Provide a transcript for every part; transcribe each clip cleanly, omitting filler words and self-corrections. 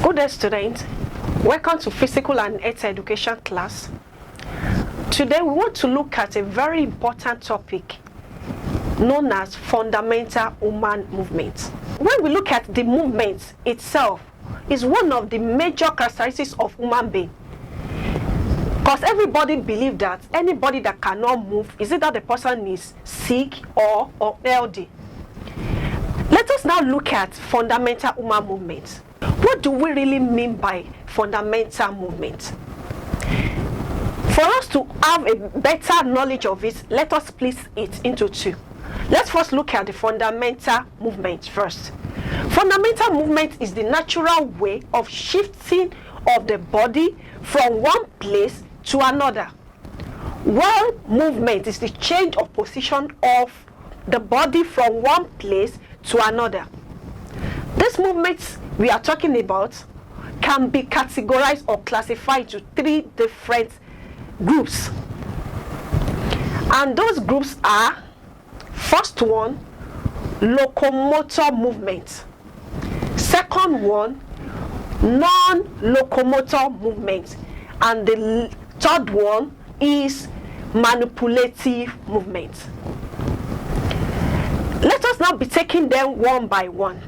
Good day, students. Welcome to Physical and Health Education class. Today we want to look at a very important topic known as fundamental human movement. When we look at the movement itself, is one of the major characteristics of human being. Because everybody believes that anybody that cannot move is either the person is sick or healthy. Let us now look at fundamental human movement. What do we really mean by fundamental movement? For us to have a better knowledge of it, let us split it into two. Let's first look at the fundamental movement first. Fundamental movement is the natural way of shifting of the body from one place to another. While movement is the change of position of the body from one place to another. These movements we are talking about can be categorized or classified to three different groups. And those groups are, first one, locomotor movement. Second one, non-locomotor movement. And the third one is manipulative movement. Let us now be taking them one by one.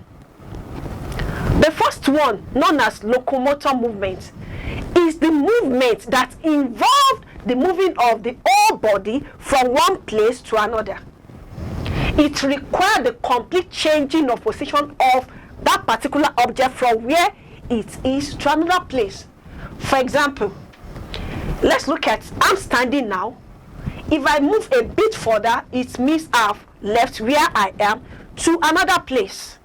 The first one, known as locomotor movement, is the movement that involves the moving of the whole body from one place to another. It requires the complete changing of position of that particular object from where it is to another place. For example, let's look at, I'm standing now. If I move a bit further, it means I've left where I am to another place.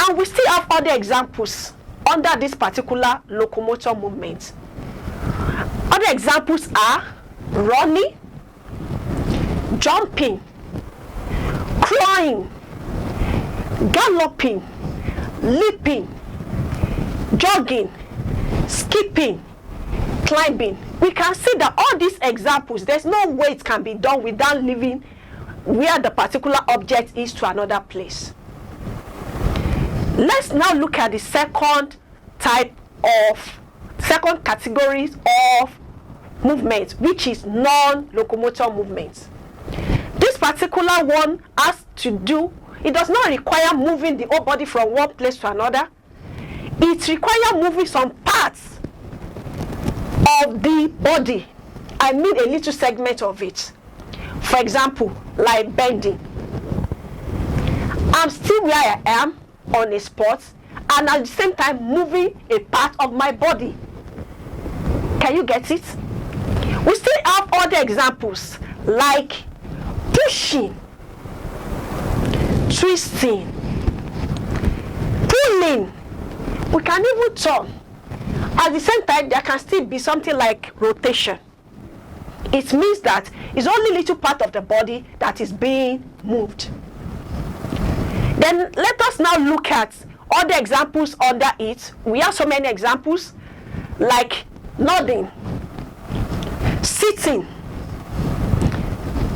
And we still have other examples under this particular locomotor movement. Other examples are running, jumping, crawling, galloping, leaping, jogging, skipping, climbing. We can see that all these examples, there's no way it can be done without leaving where the particular object is to another place. Let's now look at the second category of movement, which is non-locomotor movement. This particular one has to do, it does not require moving the whole body from one place to another. It requires moving some parts of the body. I mean a little segment of it. For example, like bending. I'm still where I am on a spot, and at the same time moving a part of my body. Can you get it? We still have other examples like pushing, twisting, pulling. We can even turn. At the same time, there can still be something like rotation. It means that it's only a little part of the body that is being moved. Then let us now look at other examples under it. We have so many examples like nodding, sitting,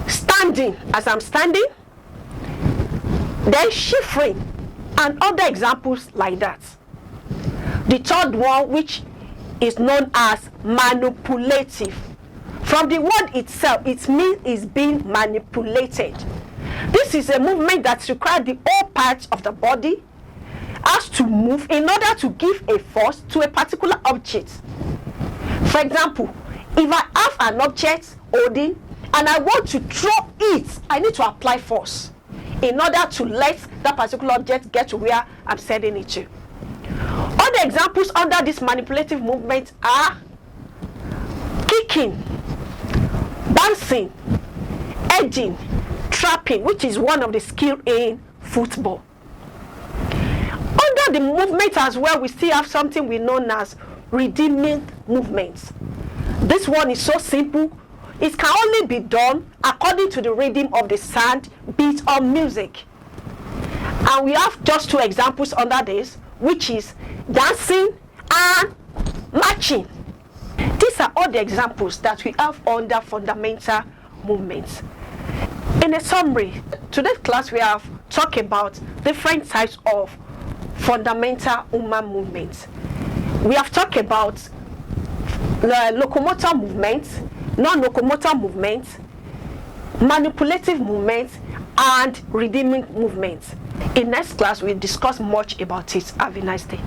standing as I'm standing, then shivering, and other examples like that. The third one, which is known as manipulative. From the word itself, it means it's being manipulated. This is a movement that requires the whole parts of the body has to move in order to give a force to a particular object. For example, if I have an object holding and I want to throw it, I need to apply force in order to let that particular object get to where I'm sending it to. Other examples under this manipulative movement are kicking, bouncing, edging, trapping, which is one of the skills in football. Under the movement as well, we still have something we know as redeeming movements. This one is so simple. It can only be done according to the rhythm of the sound, beat, or music. And we have just two examples under this, which is dancing and marching. These are all the examples that we have under fundamental movements. A in a summary, today's class we have talked about different types of fundamental human movements. We have talked about the locomotor movement, non-locomotor movement, manipulative movement, and redeeming movement. In next class, we'll discuss much about it. Have a nice day.